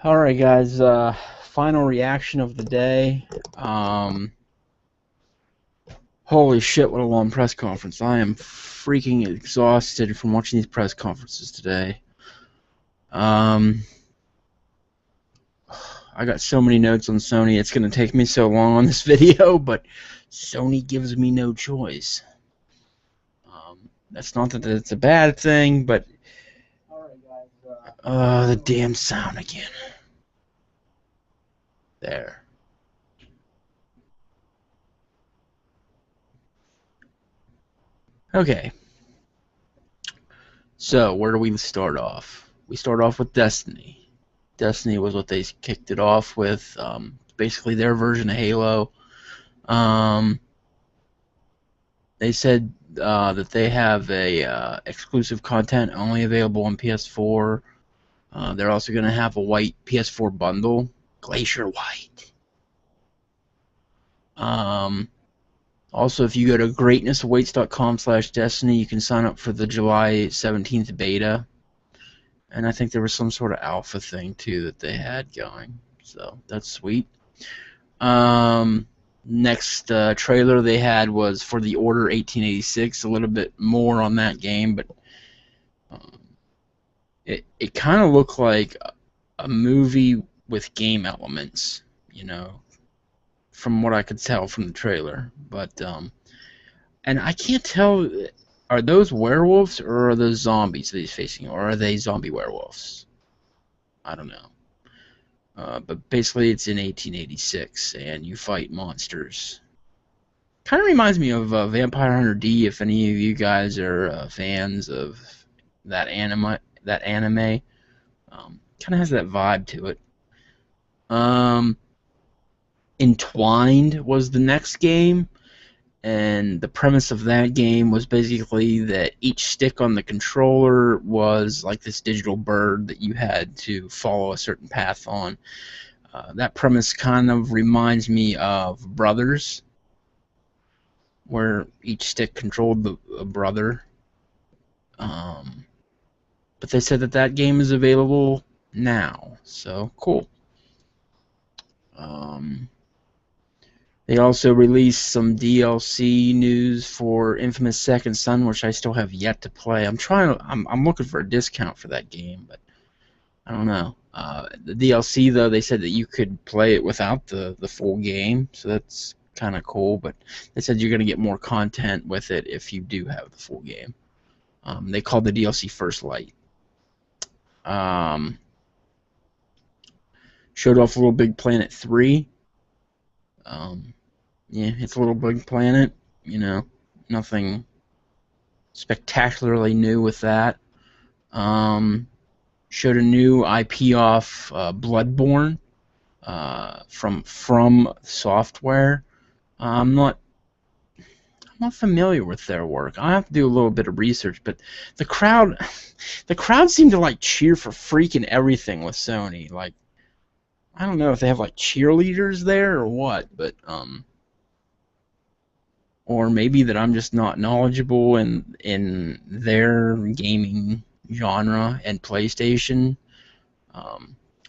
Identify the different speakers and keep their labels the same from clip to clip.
Speaker 1: Alright guys, final reaction of the day. Holy shit, what a long press conference. I am freaking exhausted from watching these press conferences today. I got so many notes on Sony, it's going to take me so long on this video, but Sony gives me no choice. That's not that it's a bad thing, but the damn sound again. There. Okay. So, where do we start off? We start off with Destiny. Destiny was what they kicked it off with. Basically, their version of Halo. They said that they have a exclusive content only available on PS4. They're also going to have a white PS4 bundle, Glacier White. Also, if you go to greatnessawaits.com/destiny, you can sign up for the July 17th beta. And I think there was some sort of alpha thing, too, that they had going. So, that's sweet. Next trailer they had was for The Order 1886. A little bit more on that game, but it kind of looked like a movie with game elements, you know, from what I could tell from the trailer. But and I can't tell, are those werewolves or are those zombies that he's facing, or are they zombie werewolves? I don't know. But basically it's in 1886 and you fight monsters. Kind of reminds me of Vampire Hunter D, if any of you guys are fans of that anime. Kind of has that vibe to it. Entwined was the next game, and the premise of that game was basically that each stick on the controller was like this digital bird that you had to follow a certain path on. That premise kind of reminds me of Brothers, where each stick controlled a brother. But they said that that game is available now, so cool. They also released some DLC news for Infamous Second Son, which I still have yet to play. I'm looking for a discount for that game, but I don't know. The DLC, though, they said that you could play it without the full game, so that's kind of cool. But they said you're going to get more content with it if you do have the full game. They called the DLC First Light. Showed off Little Big Planet 3. Yeah, it's a Little Big Planet. You know, nothing spectacularly new with that. Showed a new IP off Bloodborne from Software. I'm not familiar with their work. I have to do a little bit of research, but the crowd seemed to like cheer for freaking everything with Sony. Like, I don't know if they have like cheerleaders there or what, but or maybe that I'm just not knowledgeable in their gaming genre and PlayStation.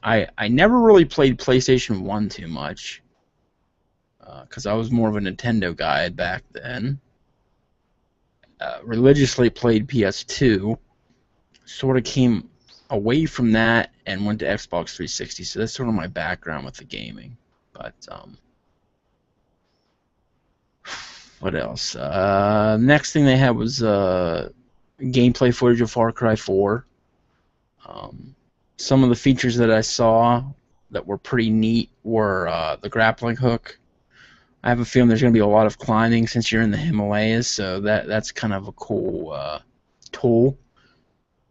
Speaker 1: I never really played PlayStation 1 too much because I was more of a Nintendo guy back then. Religiously played PS2, sort of came away from that and went to Xbox 360, so that's sort of my background with the gaming. But what else? Next thing they had was gameplay footage of Far Cry 4. Some of the features that I saw that were pretty neat were the grappling hook. I have a feeling there's going to be a lot of climbing since you're in the Himalayas, so that's kind of a cool tool.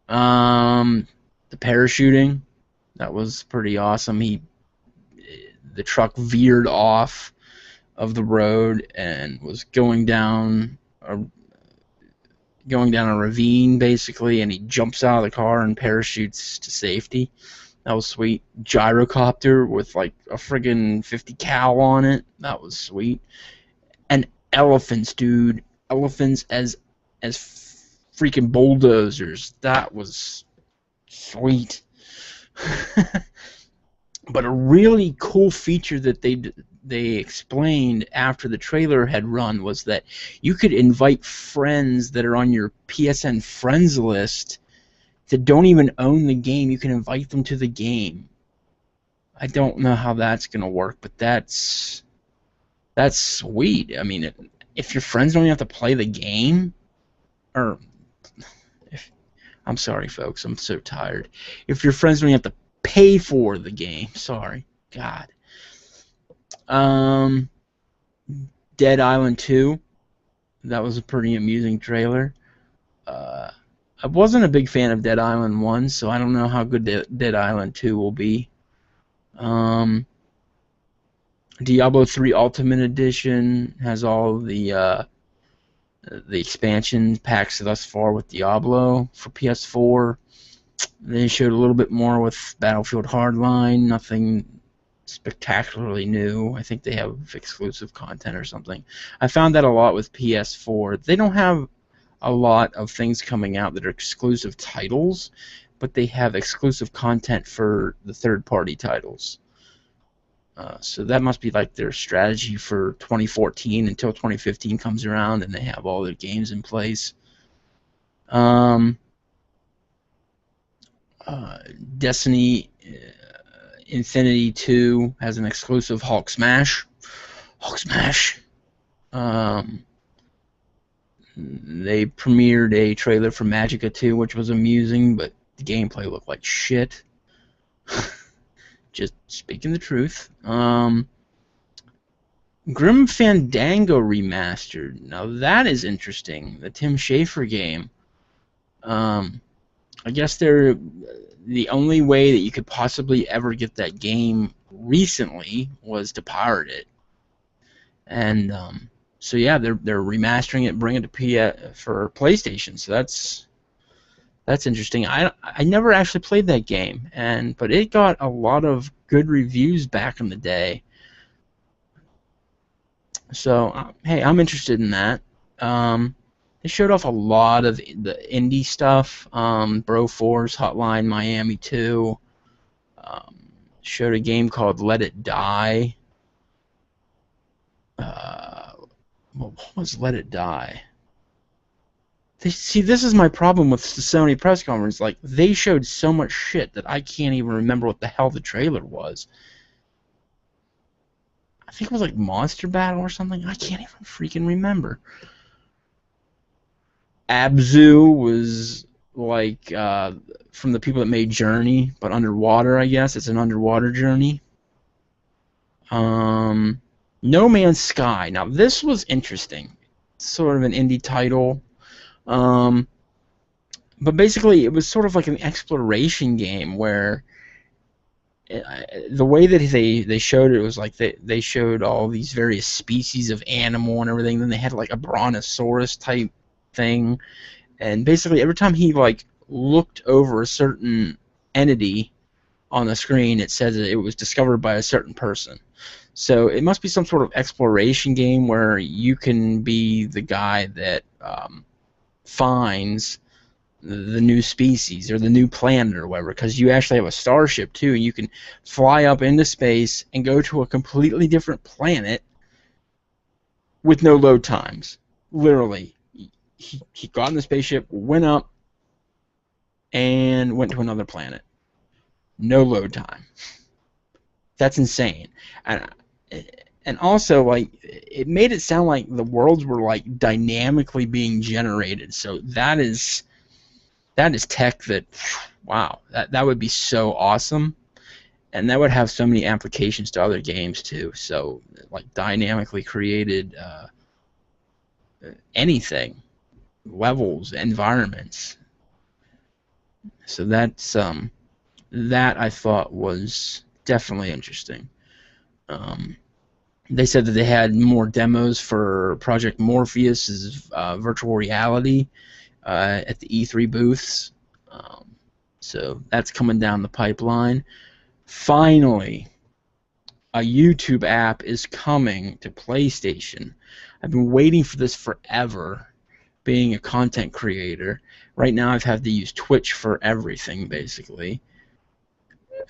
Speaker 1: The parachuting, that was pretty awesome. The truck veered off of the road and was going down a ravine basically, and he jumps out of the car and parachutes to safety. That was sweet. Gyrocopter with like a friggin' 50 cal on it. That was sweet. And elephants, dude. Elephants as freaking bulldozers. That was sweet. But a really cool feature that they explained after the trailer had run was that you could invite friends that are on your PSN friends list that don't even own the game. You can invite them to the game. I don't know how that's going to work, but that's sweet. I mean, if your friends don't even have to play the game, or if, I'm sorry, folks, I'm so tired. If your friends don't even have to pay for the game, sorry, God. Um, Dead Island 2, that was a pretty amusing trailer. Uh, I wasn't a big fan of Dead Island 1, so I don't know how good Dead Island 2 will be. Diablo 3 Ultimate Edition has all the expansion packs thus far with Diablo for PS4. They showed a little bit more with Battlefield Hardline, nothing spectacularly new. I think they have exclusive content or something. I found that a lot with PS4. They don't have a lot of things coming out that are exclusive titles, but they have exclusive content for the third-party titles. So that must be like their strategy for 2014 until 2015 comes around and they have all their games in place. Destiny Infinity 2 has an exclusive Hulk Smash. Hulk Smash. They premiered a trailer for Magicka 2, which was amusing, but the gameplay looked like shit. Just speaking the truth. Grim Fandango Remastered. Now that is interesting. The Tim Schafer game. I guess the only way that you could possibly ever get that game recently was to pirate it. And so yeah, they're remastering it, bringing it to for PlayStation. So that's interesting. I never actually played that game, but it got a lot of good reviews back in the day. So hey, I'm interested in that. They showed off a lot of the indie stuff. Broforce, Hotline Miami 2. Showed a game called Let It Die. What was Let It Die? See, this is my problem with the Sony press conference. Like, they showed so much shit that I can't even remember what the hell the trailer was. I think it was like Monster Battle or something. I can't even freaking remember. Abzu was like from the people that made Journey, but underwater, I guess. It's an underwater journey. No Man's Sky. Now, this was interesting. Sort of an indie title. But basically, it was sort of like an exploration game where the way that they showed it was like they showed all these various species of animal and everything. Then they had like a brontosaurus type thing, and basically every time he like looked over a certain entity on the screen, it says that it was discovered by a certain person. So it must be some sort of exploration game where you can be the guy that finds the new species or the new planet or whatever, because you actually have a starship too, and you can fly up into space and go to a completely different planet with no load times. Literally, he got in the spaceship, went up, and went to another planet. No load time. That's insane. And also, like, it made it sound like the worlds were like dynamically being generated. So that is tech that, wow, that would be so awesome, and that would have so many applications to other games too. So like dynamically created anything, levels, environments. So that's that I thought was definitely interesting. They said that they had more demos for Project Morpheus's virtual reality at the E3 booths. So that's coming down the pipeline. Finally, a YouTube app is coming to PlayStation. I've been waiting for this forever, being a content creator. Right now I've had to use Twitch for everything, basically.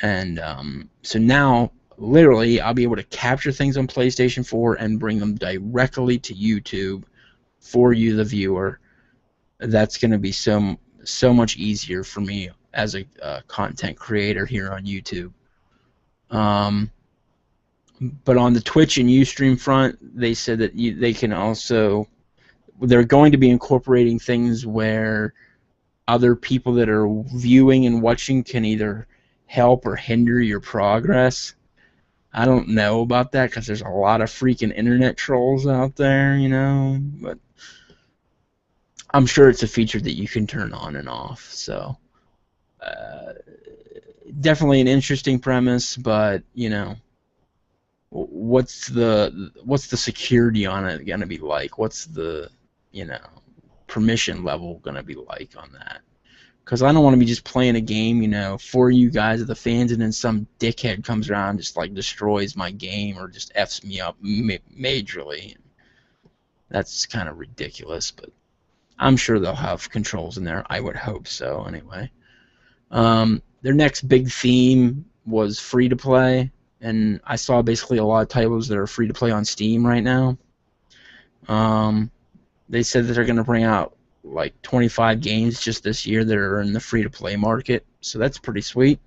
Speaker 1: And so now, literally, I'll be able to capture things on PlayStation 4 and bring them directly to YouTube for you, the viewer. That's going to be so much easier for me as a content creator here on YouTube. But on the Twitch and Ustream front, they said that they can also, they're going to be incorporating things where other people that are viewing and watching can either help or hinder your progress. I don't know about that because there's a lot of freaking internet trolls out there, but I'm sure it's a feature that you can turn on and off. So definitely an interesting premise, but what's the security on it going to be like? What's the permission level going to be like on that? Because I don't want to be just playing a game, for you guys, the fans, and then some dickhead comes around and just like destroys my game or just F's me up majorly. That's kind of ridiculous, but I'm sure they'll have controls in there. I would hope so, anyway. Their next big theme was free to play, and I saw basically a lot of titles that are free to play on Steam right now. They said that they're going to bring out like 25 games just this year that are in the free-to-play market, so that's pretty sweet.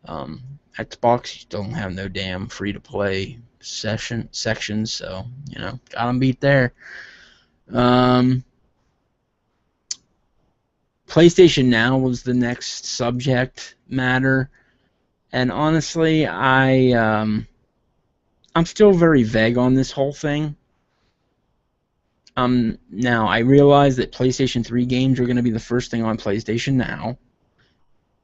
Speaker 1: Xbox don't have no damn free-to-play sections, so got them beat there. PlayStation Now was the next subject matter, and honestly, I'm still very vague on this whole thing. Now, I realize that PlayStation 3 games are going to be the first thing on PlayStation Now,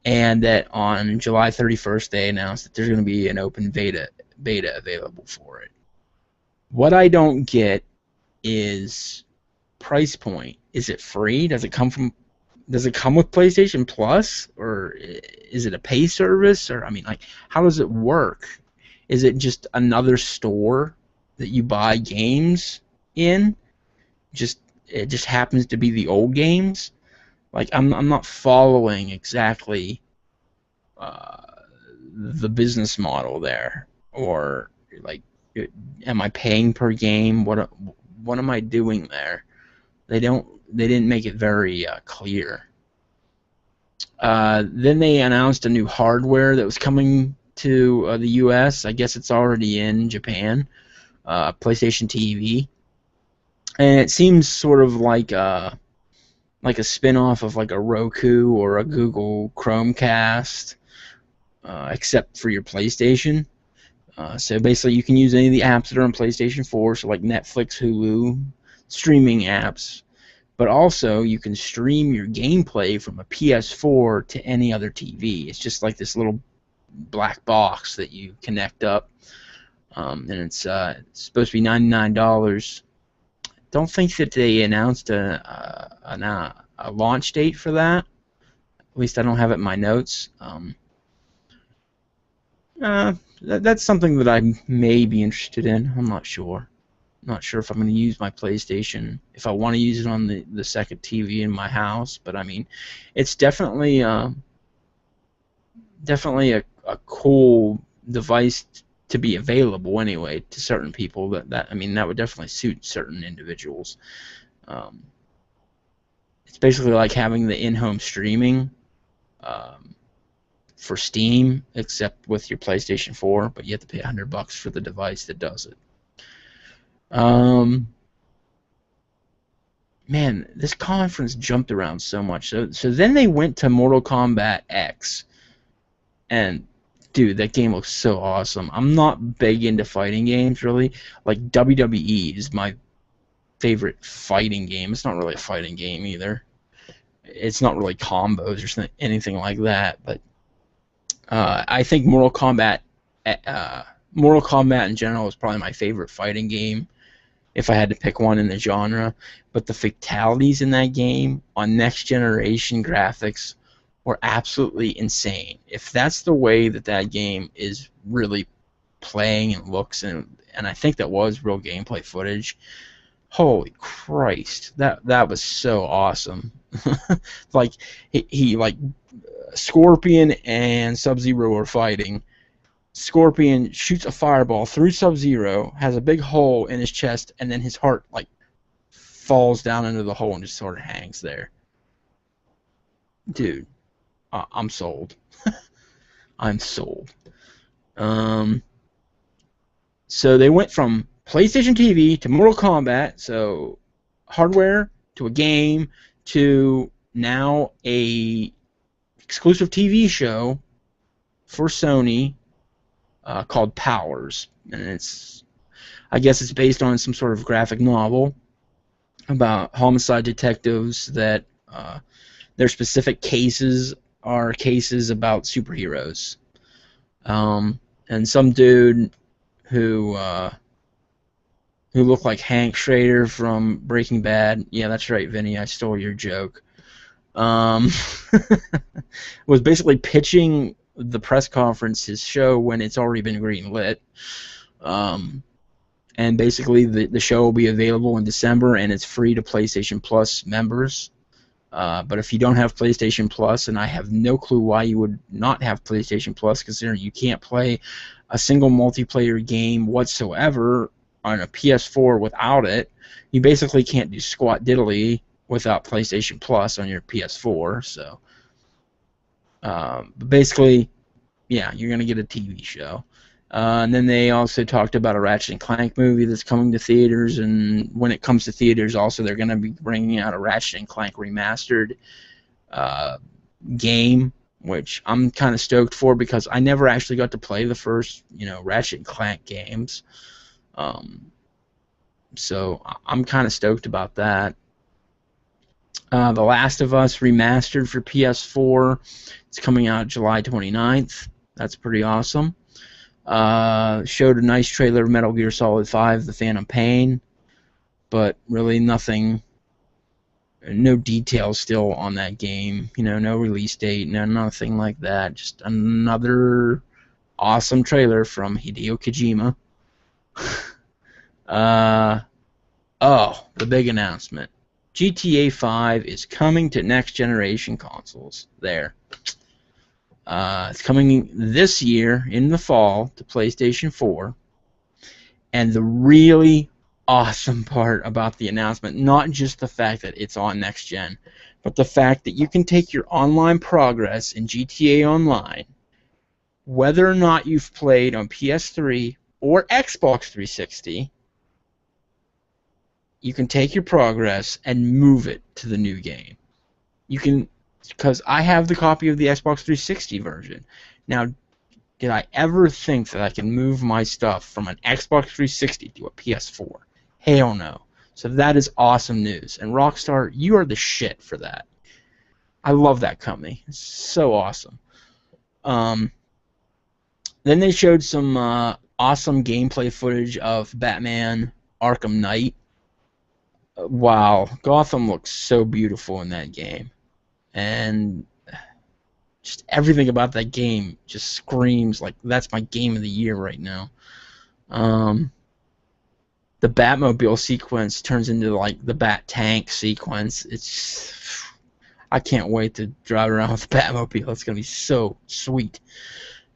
Speaker 1: and that on July 31st they announced that there's going to be an open beta available for it. What I don't get is price point. Is it free? Does it come with PlayStation Plus, or is it a pay service? Or how does it work? Is it just another store that you buy games in? It just happens to be the old games. I'm not following exactly the business model there, or am I paying per game? What am I doing there? They didn't make it very clear. Then they announced a new hardware that was coming to the U.S. I guess it's already in Japan. PlayStation TV. And it seems sort of like a spin-off of like a Roku or a Google Chromecast, except for your PlayStation. So basically you can use any of the apps that are on PlayStation 4, so like Netflix, Hulu, streaming apps. But also you can stream your gameplay from a PS4 to any other TV. It's just like this little black box that you connect up. And it's supposed to be $99. Don't think that they announced a launch date for that. At least I don't have it in my notes. That's something that I may be interested in. I'm not sure. I'm not sure if I'm going to use my PlayStation, if I want to use it on the second TV in my house. But it's definitely a cool device to be available anyway to certain people. That would definitely suit certain individuals. It's basically like having the in-home streaming for Steam, except with your PlayStation 4, but you have to pay $100 for the device that does it. Man, this conference jumped around so much. So then they went to Mortal Kombat X, and dude, that game looks so awesome. I'm not big into fighting games, really. Like, WWE is my favorite fighting game. It's not really a fighting game either. It's not really combos or anything like that. But I think Mortal Kombat in general is probably my favorite fighting game, if I had to pick one in the genre. But the fatalities in that game on next generation graphics were absolutely insane. If that's the way that game is really playing and looks, and I think that was real gameplay footage, holy Christ, that was so awesome. Like he like Scorpion and Sub-Zero are fighting. Scorpion shoots a fireball through Sub-Zero, has a big hole in his chest, and then his heart like falls down into the hole and just sort of hangs there. Dude, I'm sold. I'm sold. So they went from PlayStation TV to Mortal Kombat, so hardware to a game to now a exclusive TV show for Sony called Powers, and I guess it's based on some sort of graphic novel about homicide detectives that their specific cases are cases about superheroes. And some dude who looked like Hank Schrader from Breaking Bad. Yeah, that's right, Vinny. I stole your joke. Was basically pitching the press conference his show when it's already been greenlit. And basically the show will be available in December, and it's free to PlayStation Plus members. But if you don't have PlayStation Plus, and I have no clue why you would not have PlayStation Plus, considering you can't play a single multiplayer game whatsoever on a PS4 without it, you basically can't do squat diddly without PlayStation Plus on your PS4. So, but basically, yeah, you're gonna get a TV show. And then they also talked about a Ratchet and Clank movie that's coming to theaters, and when it comes to theaters, also they're going to be bringing out a Ratchet and Clank remastered game, which I'm kind of stoked for because I never actually got to play the first, Ratchet and Clank games. So I'm kind of stoked about that. The Last of Us remastered for PS4. It's coming out July 29th. That's pretty awesome. Showed a nice trailer of Metal Gear Solid 5, The Phantom Pain, but really nothing, no details still on that game. No release date, nothing like that. Just another awesome trailer from Hideo Kojima. The big announcement. GTA 5 is coming to next generation consoles. There. It's coming this year in the fall to PlayStation 4. And the really awesome part about the announcement, not just the fact that it's on next gen, but the fact that you can take your online progress in GTA Online, whether or not you've played on PS3 or Xbox 360, you can take your progress and move it to the new game. You can, because I have the copy of the Xbox 360 version. Now, did I ever think that I can move my stuff from an Xbox 360 to a PS4? Hell no. So that is awesome news. And Rockstar, you are the shit for that. I love that company. It's so awesome. Then they showed some awesome gameplay footage of Batman Arkham Knight. Wow, Gotham looks so beautiful in that game. And just everything about that game just screams like that's my game of the year right now. The Batmobile sequence turns into like the Bat Tank sequence. I can't wait to drive around with the Batmobile. It's gonna be so sweet.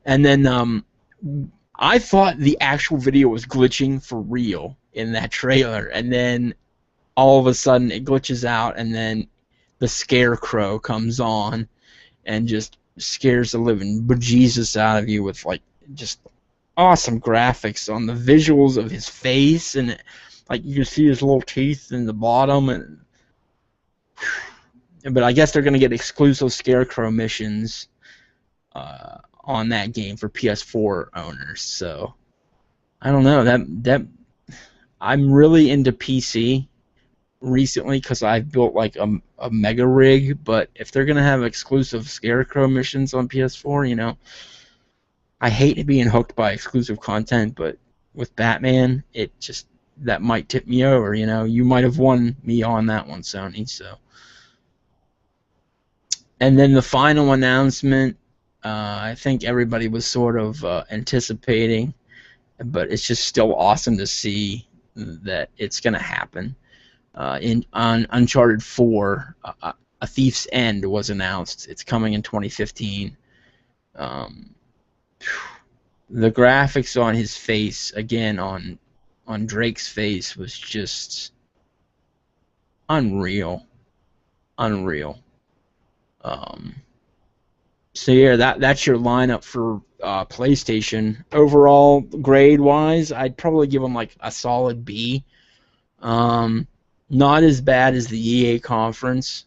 Speaker 1: And then I thought the actual video was glitching for real in that trailer, and then all of a sudden it glitches out, and then the Scarecrow comes on and just scares the living bejesus out of you with like just awesome graphics on the visuals of his face, and like you can see his little teeth in the bottom. But I guess they're gonna get exclusive Scarecrow missions on that game for PS4 owners. So I don't know, that I'm really into PC recently because I've built like a mega rig, but if they're gonna have exclusive Scarecrow missions on PS4, I hate being hooked by exclusive content, but with Batman, that might tip me over. You might have won me on that one, Sony. So, and then the final announcement, I think everybody was sort of anticipating, but it's just still awesome to see that it's gonna happen. On Uncharted 4, A Thief's End was announced. It's coming in 2015. The graphics on his face, again on Drake's face, was just unreal. So yeah, that's your lineup for PlayStation. Overall, grade wise, I'd probably give them like a solid B. Not as bad as the EA conference,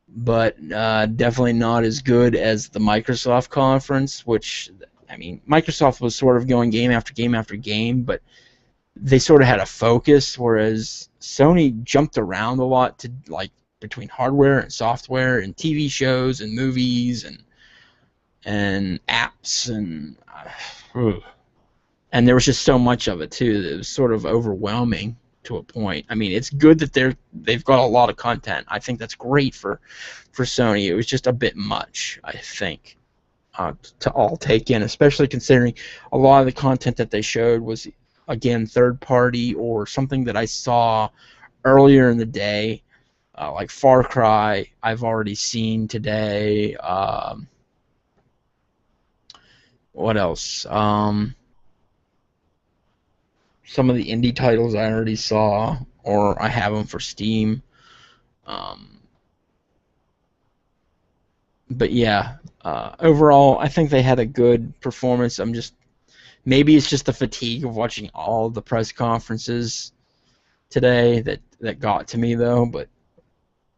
Speaker 1: but definitely not as good as the Microsoft conference, which, I mean, Microsoft was sort of going game after game after game, but they sort of had a focus, whereas Sony jumped around a lot to, like, between hardware and software and TV shows and movies and apps and there was just so much of it too that it was sort of overwhelming to a point. I mean, it's good that they've got a lot of content. I think that's great for Sony. It was just a bit much, I think, to all take in, especially considering a lot of the content that they showed was, again, third party or something that I saw earlier in the day. Like Far Cry, I've already seen today. What else? Some of the indie titles I already saw, or I have them for Steam. But yeah, overall, I think they had a good performance. Maybe it's just the fatigue of watching all the press conferences today that got to me, though. But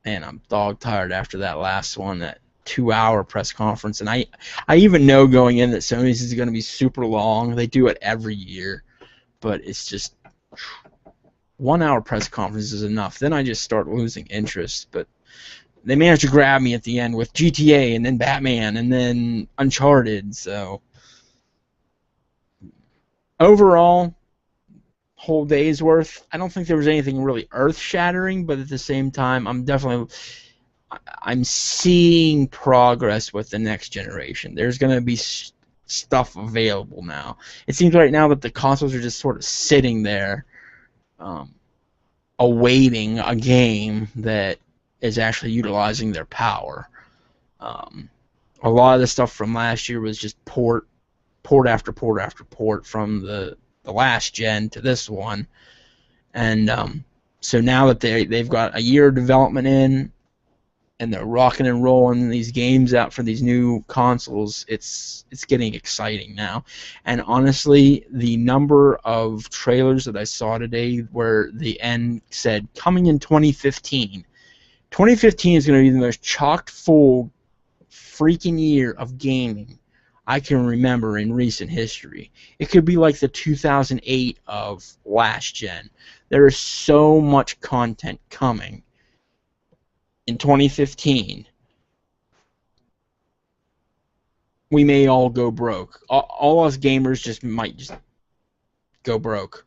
Speaker 1: man, I'm dog tired after that last one, that 2-hour press conference. And I even know going in that Sony's is going to be super long. They do it every year, but it's just 1-hour press conference is enough. Then I just start losing interest. But they managed to grab me at the end with GTA and then Batman and then Uncharted. So overall, whole day's worth, I don't think there was anything really earth-shattering, but at the same time, I'm seeing progress with the next generation. There's going to be stuff available now. It seems right now that the consoles are just sort of sitting there awaiting a game that is actually utilizing their power. A lot of the stuff from last year was just port after port after port from the last gen to this one, and so now that they've got a year of development in, and they're rocking and rolling these games out for these new consoles, it's getting exciting now. And honestly, the number of trailers that I saw today where the end said coming in 2015. 2015 is going to be the most chock full freaking year of gaming I can remember in recent history. It could be like the 2008 of last gen. There is so much content coming in 2015. We may all go broke. All us gamers might just go broke.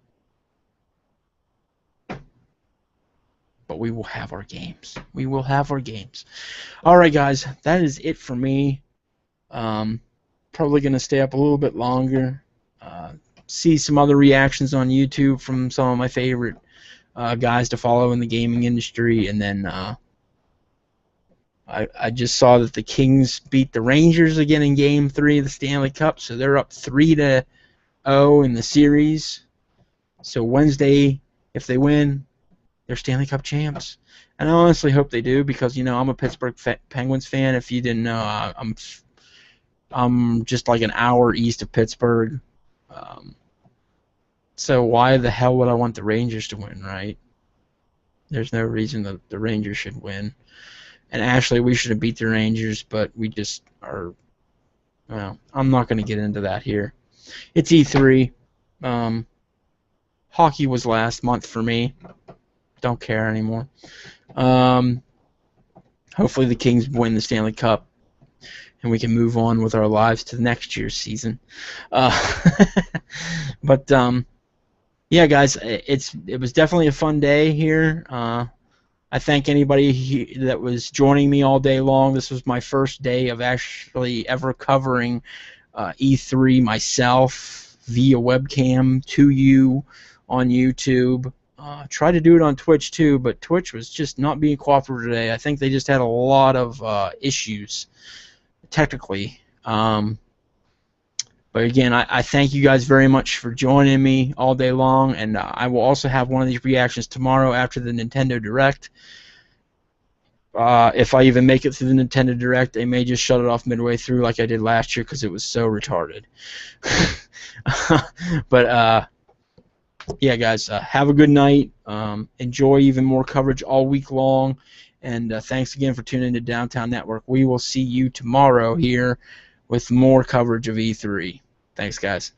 Speaker 1: But we will have our games. We will have our games. Alright, guys, that is it for me. Probably going to stay up a little bit longer. See some other reactions on YouTube from some of my favorite guys to follow in the gaming industry. And then I just saw that the Kings beat the Rangers again in Game 3 of the Stanley Cup. So they're up 3-0 in the series. So Wednesday, if they win, they're Stanley Cup champs. And I honestly hope they do, because, you know, I'm a Pittsburgh Penguins fan. If you didn't know, I'm just like an hour east of Pittsburgh. So why the hell would I want the Rangers to win, right? There's no reason that the Rangers should win. And actually, we should have beat the Rangers, but we just are... Well, I'm not going to get into that here. It's E3. Hockey was last month for me. Don't care anymore. Hopefully the Kings win the Stanley Cup, and we can move on with our lives to next year's season. But yeah, guys, it was definitely a fun day here. I thank anybody that was joining me all day long. This was my first day of actually ever covering E3 myself via webcam to you on YouTube. Tried to do it on Twitch too, but Twitch was just not being cooperative today. I think they just had a lot of issues technically. But again, I thank you guys very much for joining me all day long, and I will also have one of these reactions tomorrow after the Nintendo Direct. If I even make it through the Nintendo Direct, they may just shut it off midway through like I did last year because it was so retarded. But yeah, guys, have a good night. Enjoy even more coverage all week long. And thanks again for tuning in to Downtown Network. We will see you tomorrow here with more coverage of E3. Thanks, guys.